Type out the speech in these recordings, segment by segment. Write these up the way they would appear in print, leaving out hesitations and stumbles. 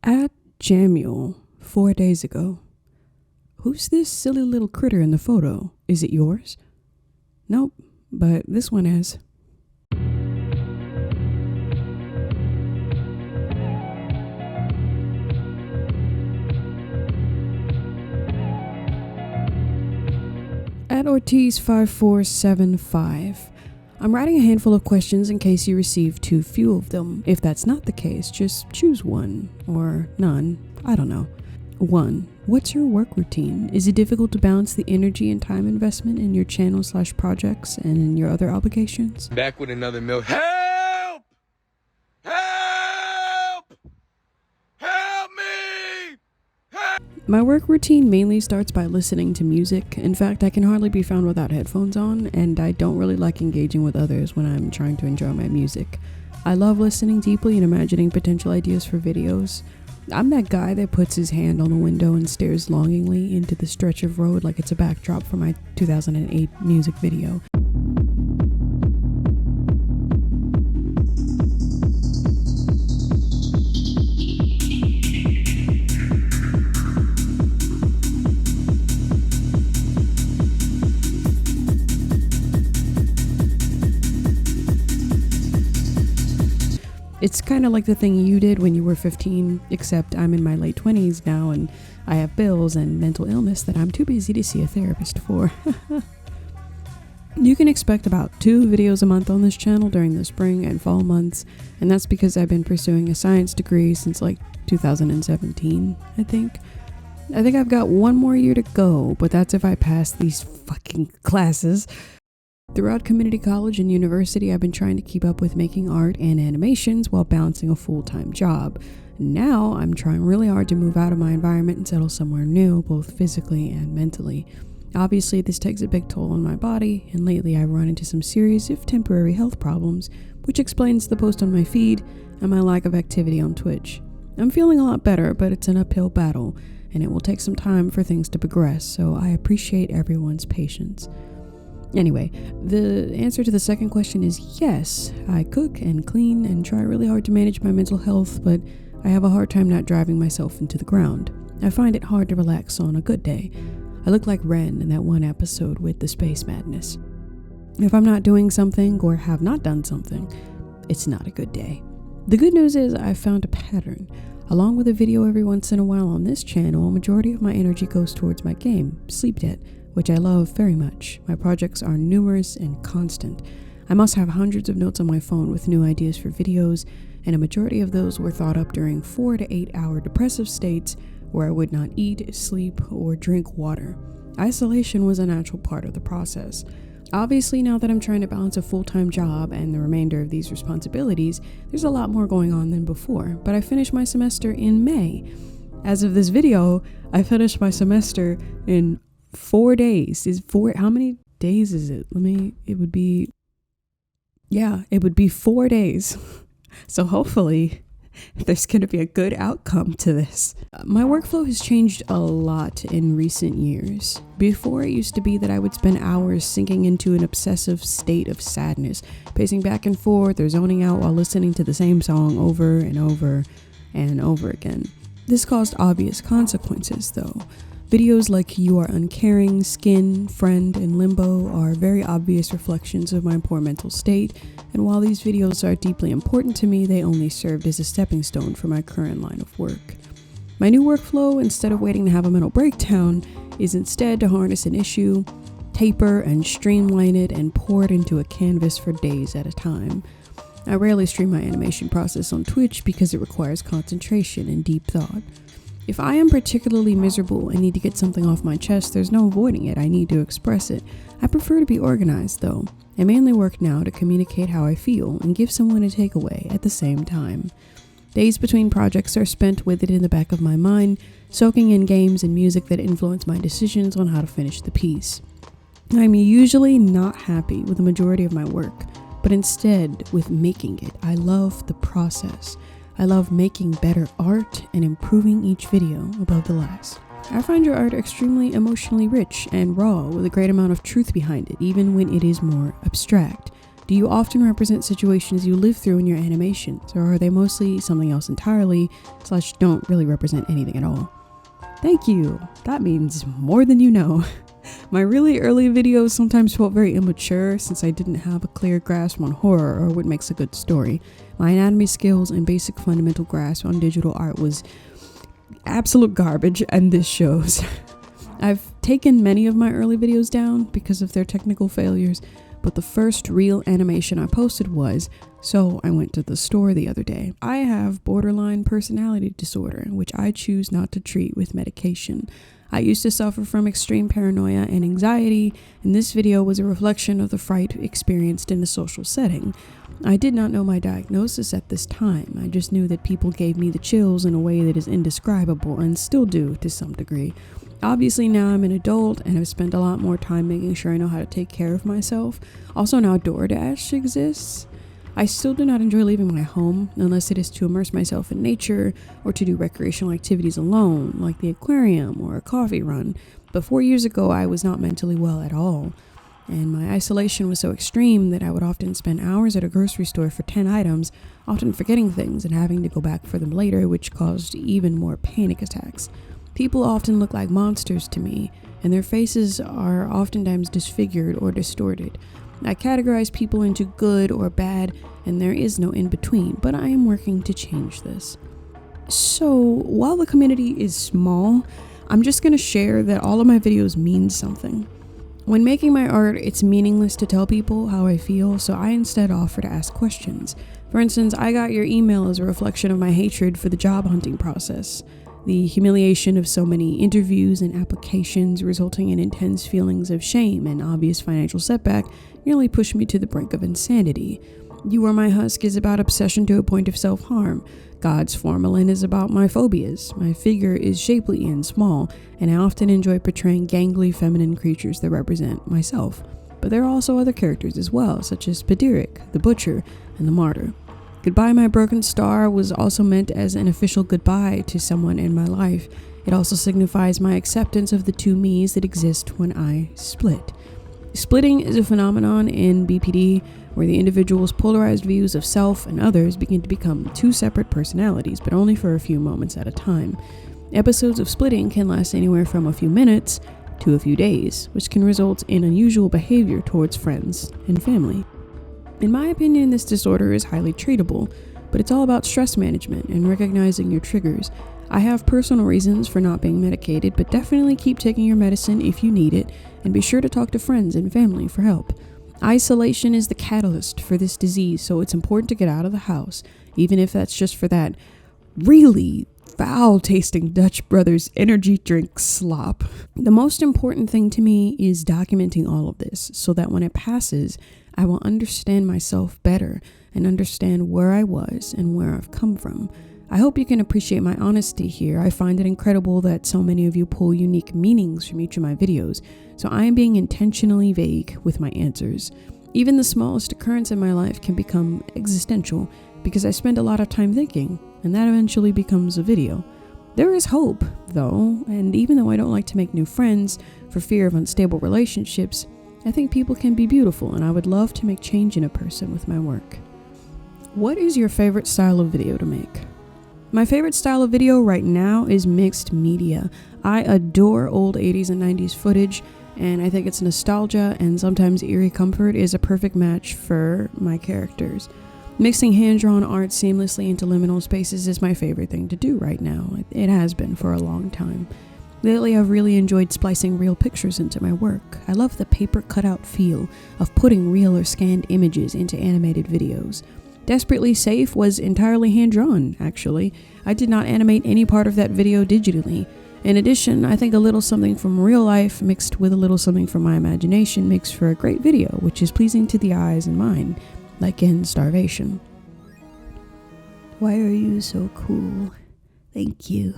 At Jamuel 4 days ago. Who's this silly little critter in the photo? Is it yours? Nope, but this one is. At Ortiz5475. I'm writing a handful of questions in case you receive too few of them. If that's not the case, just choose one or none. I don't know. 1. What's your work routine? Is it difficult to balance the energy and time investment in your channel/projects and in your other obligations? Back with another milk. Help! Help! Help me! Help! My work routine mainly starts by listening to music. In fact, I can hardly be found without headphones on, and I don't really like engaging with others when I'm trying to enjoy my music. I love listening deeply and imagining potential ideas for videos. I'm that guy that puts his hand on the window and stares longingly into the stretch of road like it's a backdrop for my 2008 music video. It's kind of like the thing you did when you were 15, except I'm in my late 20s now and I have bills and mental illness that I'm too busy to see a therapist for. You can expect about 2 videos a month on this channel during the spring and fall months, and that's because I've been pursuing a science degree since like 2017, I think. I've got 1 more year to go, but that's if I pass these fucking classes. Throughout community college and university, I've been trying to keep up with making art and animations while balancing a full-time job. Now, I'm trying really hard to move out of my environment and settle somewhere new, both physically and mentally. Obviously, this takes a big toll on my body, and lately I've run into some serious, if temporary, health problems, which explains the post on my feed and my lack of activity on Twitch. I'm feeling a lot better, but it's an uphill battle, and it will take some time for things to progress, so I appreciate everyone's patience. Anyway, the answer to the second question is yes. I cook and clean and try really hard to manage my mental health, but I have a hard time not driving myself into the ground. I find it hard to relax on a good day. I look like Ren in that one episode with the space madness. If I'm not doing something or have not done something, it's not a good day. The good news is I've found a pattern. Along with a video every once in a while on this channel, a majority of my energy goes towards my game, Sleep Debt, which I love very much. My projects are numerous and constant. I must have hundreds of notes on my phone with new ideas for videos, and a majority of those were thought up during 4 to 8 hour depressive states where I would not eat, sleep, or drink water. Isolation was a natural part of the process. Obviously, now that I'm trying to balance a full-time job and the remainder of these responsibilities, there's a lot more going on than before, but I finished my semester in May. As of this video, I finished my semester in 4 days. How many days is it? It would be 4 days. So hopefully there's going to be a good outcome to this. My workflow has changed a lot in recent years. Before, it used to be that I would spend hours sinking into an obsessive state of sadness, pacing back and forth or zoning out while listening to the same song over and over and over again. This caused obvious consequences though. Videos like You Are Uncaring, Skin, Friend, and Limbo are very obvious reflections of my poor mental state, and while these videos are deeply important to me, they only served as a stepping stone for my current line of work. My new workflow, instead of waiting to have a mental breakdown, is instead to harness an issue, taper and streamline it, and pour it into a canvas for days at a time. I rarely stream my animation process on Twitch because it requires concentration and deep thought. If I am particularly miserable and need to get something off my chest, there's no avoiding it. I need to express it. I prefer to be organized though. I mainly work now to communicate how I feel and give someone a takeaway at the same time. Days between projects are spent with it in the back of my mind, soaking in games and music that influence my decisions on how to finish the piece. I'm usually not happy with the majority of my work, but instead with making it. I love the process. I love making better art and improving each video above the last. I find your art extremely emotionally rich and raw with a great amount of truth behind it, even when it is more abstract. Do you often represent situations you live through in your animations, or are they mostly something else entirely, / don't really represent anything at all? Thank you. That means more than you know. My really early videos sometimes felt very immature since I didn't have a clear grasp on horror or what makes a good story. My anatomy skills and basic fundamental grasp on digital art was absolute garbage, and this shows. I've taken many of my early videos down because of their technical failures, but the first real animation I posted was, so I went to the store the other day. I have borderline personality disorder, which I choose not to treat with medication. I used to suffer from extreme paranoia and anxiety, and this video was a reflection of the fright experienced in a social setting. I did not know my diagnosis at this time. I just knew that people gave me the chills in a way that is indescribable and still do to some degree. Obviously now I'm an adult and have spent a lot more time making sure I know how to take care of myself. Also now DoorDash exists. I still do not enjoy leaving my home unless it is to immerse myself in nature or to do recreational activities alone, like the aquarium or a coffee run. But 4 years ago I was not mentally well at all, and my isolation was so extreme that I would often spend hours at a grocery store for 10 items, often forgetting things and having to go back for them later, which caused even more panic attacks. People often look like monsters to me, and their faces are oftentimes disfigured or distorted. I categorize people into good or bad, and there is no in between, but I am working to change this. So, while the community is small, I'm just going to share that all of my videos mean something. When making my art, it's meaningless to tell people how I feel, so I instead offer to ask questions. For instance, I got your email as a reflection of my hatred for the job hunting process. The humiliation of so many interviews and applications resulting in intense feelings of shame and obvious financial setback nearly pushed me to the brink of insanity. You Are My Husk is about obsession to a point of self-harm. God's Formalin is about my phobias. My figure is shapely and small, and I often enjoy portraying gangly feminine creatures that represent myself. But there are also other characters as well, such as Padiric, the Butcher, and the Martyr. Goodbye My Broken Star was also meant as an official goodbye to someone in my life. It also signifies my acceptance of the two me's that exist when I split. Splitting is a phenomenon in BPD where the individual's polarized views of self and others begin to become two separate personalities, but only for a few moments at a time. Episodes of splitting can last anywhere from a few minutes to a few days, which can result in unusual behavior towards friends and family. In my opinion, this disorder is highly treatable, but it's all about stress management and recognizing your triggers. I have personal reasons for not being medicated, but definitely keep taking your medicine if you need it, and be sure to talk to friends and family for help. Isolation is the catalyst for this disease, so it's important to get out of the house, even if that's just for that really foul-tasting Dutch Brothers energy drink slop. The most important thing to me is documenting all of this, so that when it passes, I will understand myself better and understand where I was and where I've come from. I hope you can appreciate my honesty here. I find it incredible that so many of you pull unique meanings from each of my videos, so I am being intentionally vague with my answers. Even the smallest occurrence in my life can become existential because I spend a lot of time thinking, and that eventually becomes a video. There is hope, though, and even though I don't like to make new friends for fear of unstable relationships, I think people can be beautiful, and I would love to make change in a person with my work. What is your favorite style of video to make? My favorite style of video right now is mixed media. I adore old 80s and 90s footage, and I think it's nostalgia and sometimes eerie comfort is a perfect match for my characters. Mixing hand-drawn art seamlessly into liminal spaces is my favorite thing to do right now. It has been for a long time. Lately, I've really enjoyed splicing real pictures into my work. I love the paper cutout feel of putting real or scanned images into animated videos. Desperately Safe was entirely hand-drawn, actually. I did not animate any part of that video digitally. In addition, I think a little something from real life mixed with a little something from my imagination makes for a great video, which is pleasing to the eyes and mind, like in Starvation. Why are you so cool? Thank you.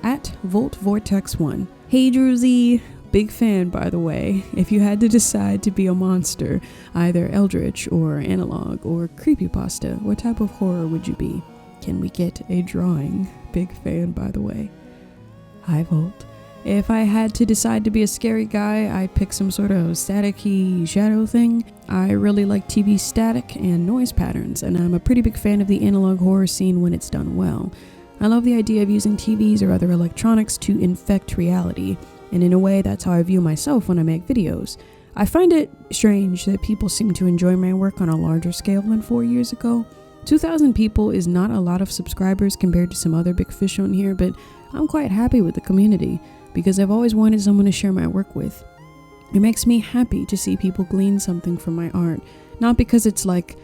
At Voltvortex1. Hey Druzy, big fan by the way. If you had to decide to be a monster, either eldritch or analog or creepypasta, what type of horror would you be? Can we get a drawing? Big fan by the way. Hi Volt. If I had to decide to be a scary guy, I'd pick some sort of staticky shadow thing. I really like TV static and noise patterns, and I'm a pretty big fan of the analog horror scene when it's done well. I love the idea of using TVs or other electronics to infect reality, and in a way that's how I view myself when I make videos. I find it strange that people seem to enjoy my work on a larger scale than 4 years ago. 2,000 people is not a lot of subscribers compared to some other big fish on here, but I'm quite happy with the community, because I've always wanted someone to share my work with. It makes me happy to see people glean something from my art, not because it's like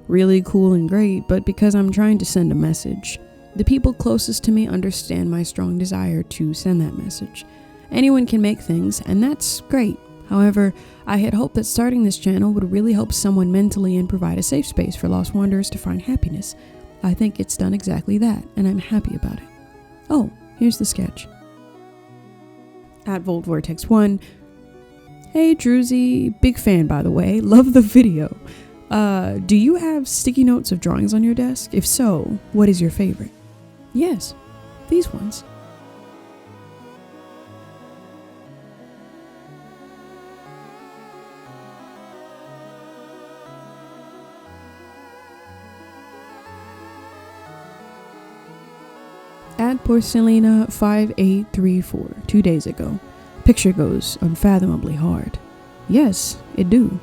really cool and great, but because I'm trying to send a message. The people closest to me understand my strong desire to send that message. Anyone can make things, and that's great. However, I had hoped that starting this channel would really help someone mentally and provide a safe space for lost wanderers to find happiness. I think it's done exactly that, and I'm happy about it. Oh, here's the sketch. At Voltvortex1. Hey Druzy, big fan by the way, love the video. Do you have sticky notes of drawings on your desk? If so, what is your favorite? Yes, these ones. At Porcelina5834, 2 days ago. Picture goes unfathomably hard. Yes, it do.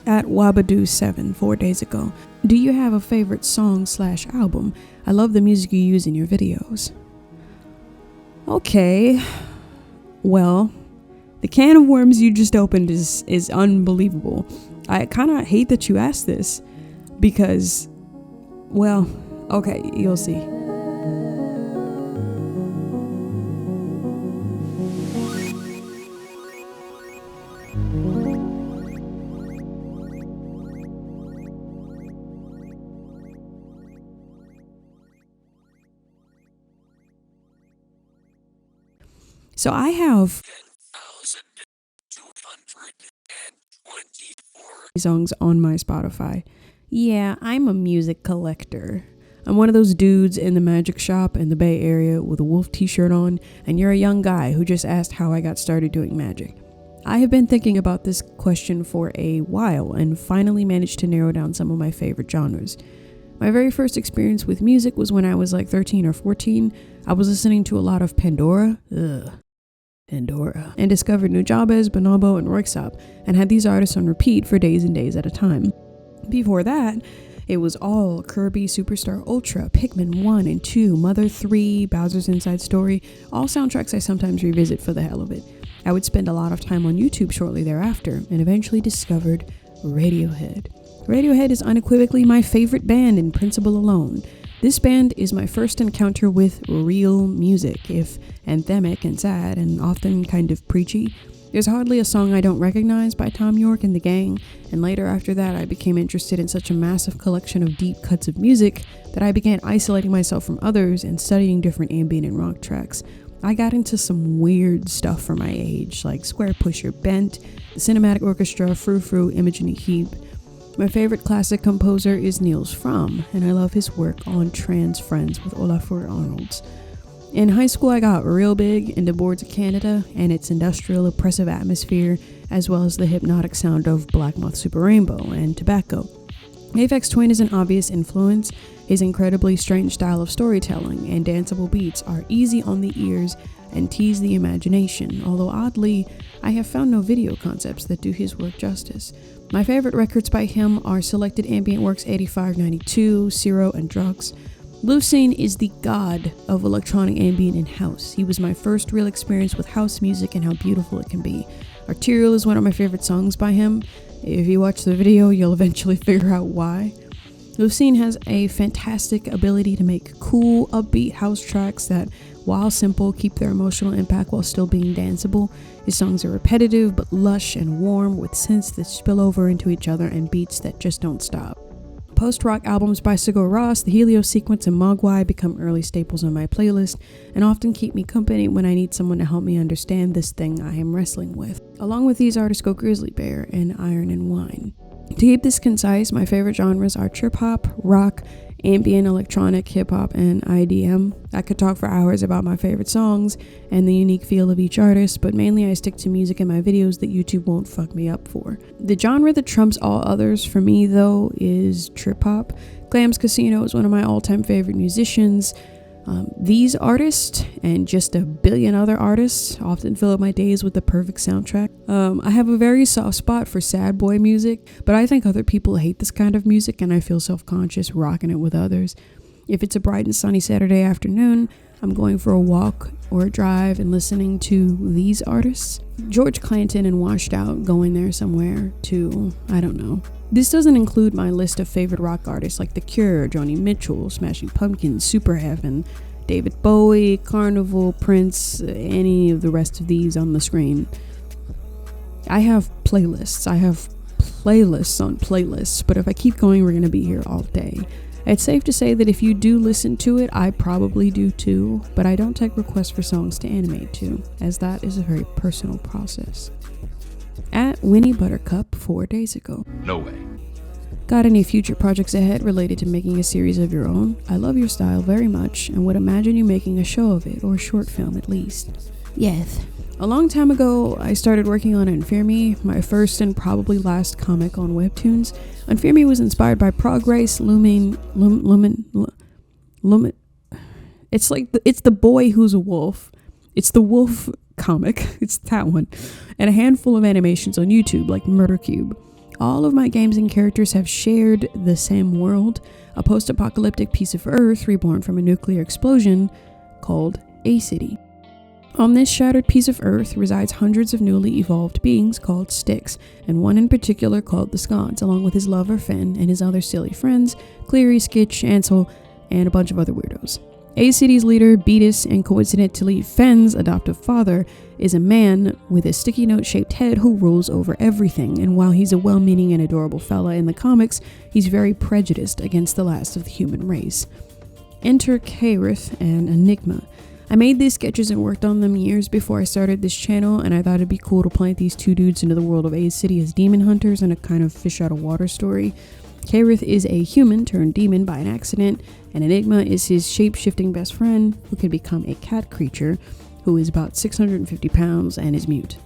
At Wabadoo7, 4 days ago. Do you have a favorite song/album? I love the music you use in your videos. Okay. Well, the can of worms you just opened is unbelievable. I kind of hate that you asked this because, well, okay, you'll see. So I have 10,224 songs on my Spotify. Yeah, I'm a music collector. I'm one of those dudes in the magic shop in the Bay Area with a wolf t-shirt on, and you're a young guy who just asked how I got started doing magic. I have been thinking about this question for a while and finally managed to narrow down some of my favorite genres. My very first experience with music was when I was like 13 or 14. I was listening to a lot of Pandora, and discovered Nujabes, Bonobo, and Röyksopp, and had these artists on repeat for days and days at a time. Before that, it was all Kirby, Superstar Ultra, Pikmin 1 and 2, Mother 3, Bowser's Inside Story, all soundtracks I sometimes revisit for the hell of it. I would spend a lot of time on YouTube shortly thereafter, and eventually discovered Radiohead. Radiohead is unequivocally my favorite band in principle alone. This band is my first encounter with real music, if anthemic and sad and often kind of preachy. There's hardly a song I don't recognize by Thom Yorke and the gang, and later after that I became interested in such a massive collection of deep cuts of music that I began isolating myself from others and studying different ambient and rock tracks. I got into some weird stuff for my age, like Square Pusher Bent, the Cinematic Orchestra, Frou Frou, Imogen Heap. My favorite classic composer is Niels Fromm, and I love his work on Trans Friends with Olafur Arnalds. In high school, I got real big into Boards of Canada and its industrial oppressive atmosphere, as well as the hypnotic sound of Black Moth Super Rainbow and tobacco. Aphex Twin is an obvious influence. His incredibly strange style of storytelling and danceable beats are easy on the ears and tease the imagination, although oddly, I have found no video concepts that do his work justice. My favorite records by him are Selected Ambient Works 8592, Zero, and Drugs. Lucene is the god of electronic ambient and house. He was my first real experience with house music and how beautiful it can be. Arterial is one of my favorite songs by him. If you watch the video, you'll eventually figure out why. Lucene has a fantastic ability to make cool, upbeat house tracks that, while simple, keep their emotional impact while still being danceable. His songs are repetitive but lush and warm, with synths that spill over into each other and beats that just don't stop. Post-rock albums by Sigur Rós, The Helios Sequence, and Mogwai become early staples on my playlist and often keep me company when I need someone to help me understand this thing I am wrestling with. Along with these artists go Grizzly Bear and Iron and Wine. To keep this concise, my favorite genres are trip hop, rock, ambient, electronic, hip-hop, and IDM. I could talk for hours about my favorite songs and the unique feel of each artist, but mainly I stick to music in my videos that YouTube won't fuck me up for. The genre that trumps all others for me, though, is trip-hop. Clams Casino is one of my all-time favorite musicians. These artists, and just a billion other artists, often fill up my days with the perfect soundtrack. I have a very soft spot for sad boy music, but I think other people hate this kind of music, and I feel self-conscious rocking it with others. If it's a bright and sunny Saturday afternoon, I'm going for a walk or a drive and listening to these artists. George Clinton and Washed Out, going there somewhere to, I don't know. This doesn't include my list of favorite rock artists like The Cure, Joni Mitchell, Smashing Pumpkins, Superheaven, David Bowie, Carnival, Prince, any of the rest of these on the screen. I have playlists. I have playlists on playlists, but if I keep going, we're going to be here all day. It's safe to say that if you do listen to it, I probably do too, but I don't take requests for songs to animate to, as that is a very personal process. At Winnie Buttercup 4 days ago. No way. Got any future projects ahead related to making a series of your own? I love your style very much and would imagine you making a show of it, or a short film at least. Yes. A long time ago, I started working on Unfear Me, my first and probably last comic on Webtoons. Unfear Me was inspired by Progress, Lumen. It's the boy who's a wolf. It's the wolf comic. It's that one. And a handful of animations on YouTube like Murder Cube. All of my games and characters have shared the same world, a post-apocalyptic piece of Earth reborn from a nuclear explosion called a city. On this shattered piece of Earth resides hundreds of newly evolved beings called Styx, and one in particular called the Scots, along with his lover Finn and his other silly friends, Cleary, Skitch, Ansel, and a bunch of other weirdos. A-City's leader, Beatus, and coincidentally Fenn's adoptive father, is a man with a sticky note-shaped head who rules over everything, and while he's a well-meaning and adorable fella in the comics, he's very prejudiced against the last of the human race. Enter 𝚂𝚘𝚋 and Enigma. I made these sketches and worked on them years before I started this channel, and I thought it'd be cool to plant these two dudes into the world of A-City as demon hunters in a kind of fish-out-of-water story. 𝚂𝚘𝚋 is a human turned demon by an accident, and Enigma is his shape-shifting best friend who can become a cat creature who is about 650 pounds and is mute.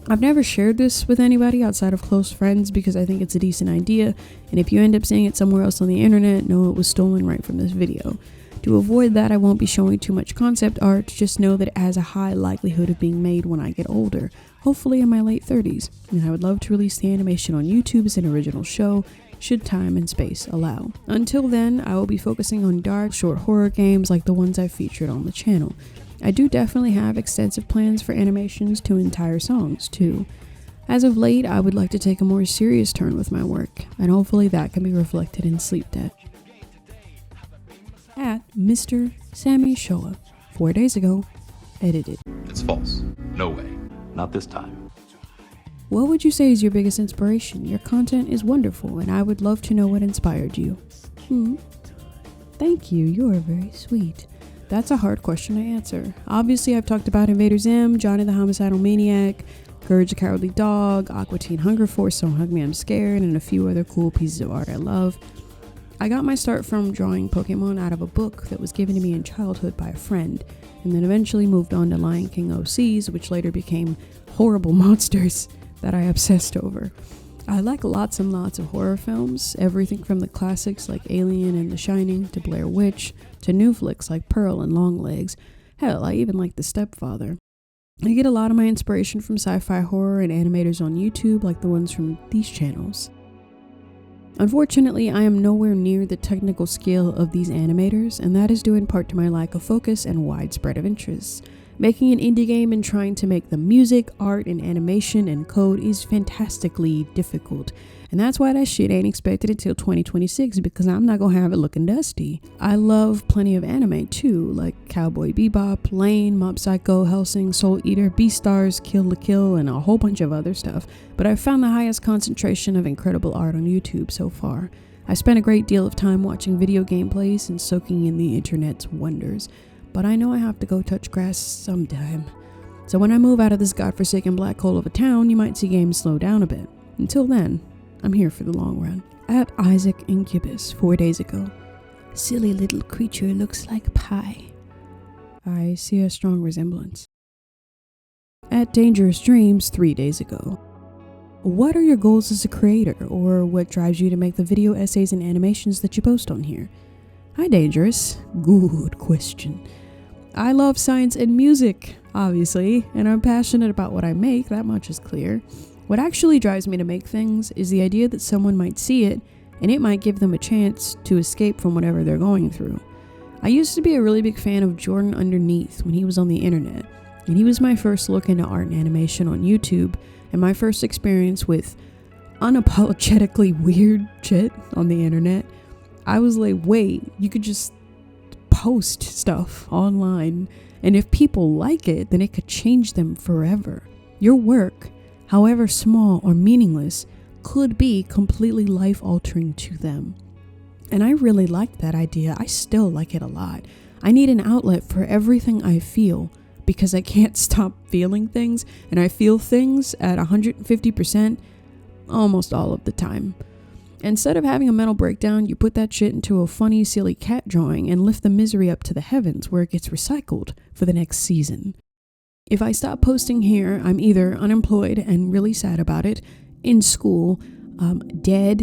I've never shared this with anybody outside of close friends because I think it's a decent idea, and if you end up seeing it somewhere else on the internet, know it was stolen right from this video. To avoid that, I won't be showing too much concept art, just know that it has a high likelihood of being made when I get older, hopefully in my late 30s, and I would love to release the animation on YouTube as an original show, should time and space allow. Until then, I will be focusing on dark, short horror games like the ones I've featured on the channel. I do definitely have extensive plans for animations to entire songs, too. As of late, I would like to take a more serious turn with my work, and hopefully that can be reflected in Sleep Debt. At Mr. Sammy Shoa, 4 days ago, edited. It's false. No way. Not this time. What would you say is your biggest inspiration? Your content is wonderful, and I would love to know what inspired you. Thank you, you are very sweet. That's a hard question to answer. Obviously, I've talked about Invader Zim, Johnny the Homicidal Maniac, Courage the Cowardly Dog, Aqua Teen Hunger Force, Don't Hug Me, I'm Scared, and a few other cool pieces of art I love. I got my start from drawing Pokemon out of a book that was given to me in childhood by a friend, and then eventually moved on to Lion King OCs, which later became Horrible Monsters that I obsessed over. I like lots and lots of horror films, everything from the classics like Alien and The Shining to Blair Witch, to new flicks like Pearl and Longlegs. Hell, I even like The Stepfather. I get a lot of my inspiration from sci-fi horror and animators on YouTube like the ones from these channels. Unfortunately, I am nowhere near the technical skill of these animators, and that is due in part to my lack of focus and widespread of interests. Making an indie game and trying to make the music, art, and animation and code is fantastically difficult. And that's why that shit ain't expected until 2026, because I'm not gonna have it looking dusty. I love plenty of anime too, like Cowboy Bebop, Lane, Mob Psycho, Hellsing, Soul Eater, Beastars, Kill la Kill, and a whole bunch of other stuff. But I've found the highest concentration of incredible art on YouTube so far. I spent a great deal of time watching video gameplays and soaking in the internet's wonders. But I know I have to go touch grass sometime. So when I move out of this godforsaken black hole of a town, you might see games slow down a bit. Until then, I'm here for the long run. At Isaac Incubus 4 days ago. silly little creature looks like pie. I see a strong resemblance. At Dangerous Dreams 3 days ago. What are your goals as a creator, or what drives you to make the video essays and animations that you post on here? Hi Dangerous. Good question. I love science and music, obviously, and I'm passionate about what I make, that much is clear. What actually drives me to make things is the idea that someone might see it, and it might give them a chance to escape from whatever they're going through. I used to be a really big fan of Jordan Underneath when he was on the internet, and he was my first look into art and animation on YouTube, and my first experience with unapologetically weird shit on the internet. I was like, wait, you could just post stuff online, and if people like it, then it could change them forever. Your work, however small or meaningless, could be completely life-altering to them. And I really liked that idea. I still like it a lot. I need an outlet for everything I feel, because I can't stop feeling things, and I feel things at 150% almost all of the time. Instead of having a mental breakdown, you put that shit into a funny, silly cat drawing and lift the misery up to the heavens where it gets recycled for the next season. If I stop posting here, I'm either unemployed and really sad about it, in school, dead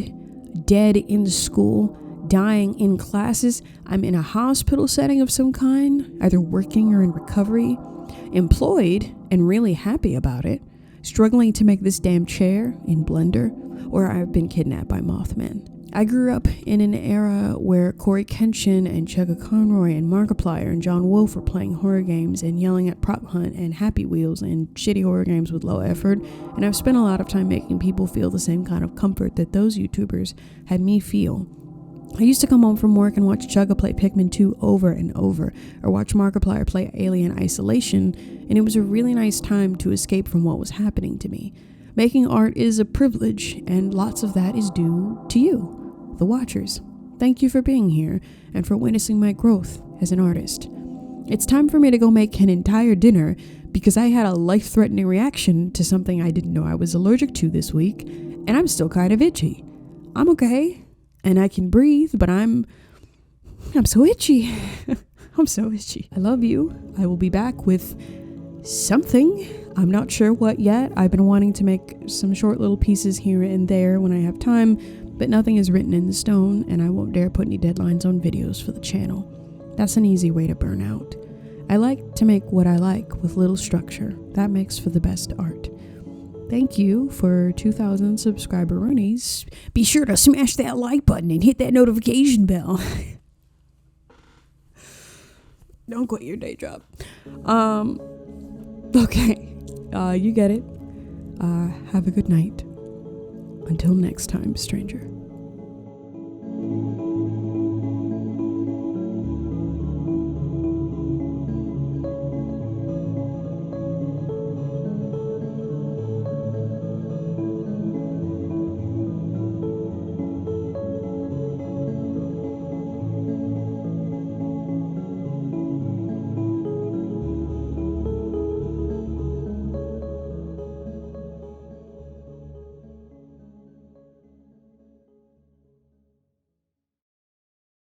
in school, dying in classes, I'm in a hospital setting of some kind, either working or in recovery, employed and really happy about it, struggling to make this damn chair in Blender, or I've been kidnapped by Mothmen. I grew up in an era where Corey Kenshin and Chugga Conroy and Markiplier and John Wolfe were playing horror games and yelling at Prop Hunt and Happy Wheels and shitty horror games with low effort, and I've spent a lot of time making people feel the same kind of comfort that those YouTubers had me feel. I used to come home from work and watch Chugga play Pikmin 2 over and over, or watch Markiplier play Alien Isolation, and it was a really nice time to escape from what was happening to me. Making art is a privilege, and lots of that is due to you, the watchers. Thank you for being here, and for witnessing my growth as an artist. It's time for me to go make an entire dinner, because I had a life-threatening reaction to something I didn't know I was allergic to this week, and I'm still kind of itchy. I'm okay. And I can breathe, but I'm so itchy. I'm so itchy. I love you. I will be back with something. I'm not sure what yet. I've been wanting to make some short little pieces here and there when I have time, but nothing is written in stone, and I won't dare put any deadlines on videos for the channel. That's an easy way to burn out. I like to make what I like with little structure. That makes for the best art. Thank you for 2,000 subscriber-roonies. Be sure to smash that like button and hit that notification bell. Don't quit your day job. Okay. You get it. Have a good night. Until next time, stranger.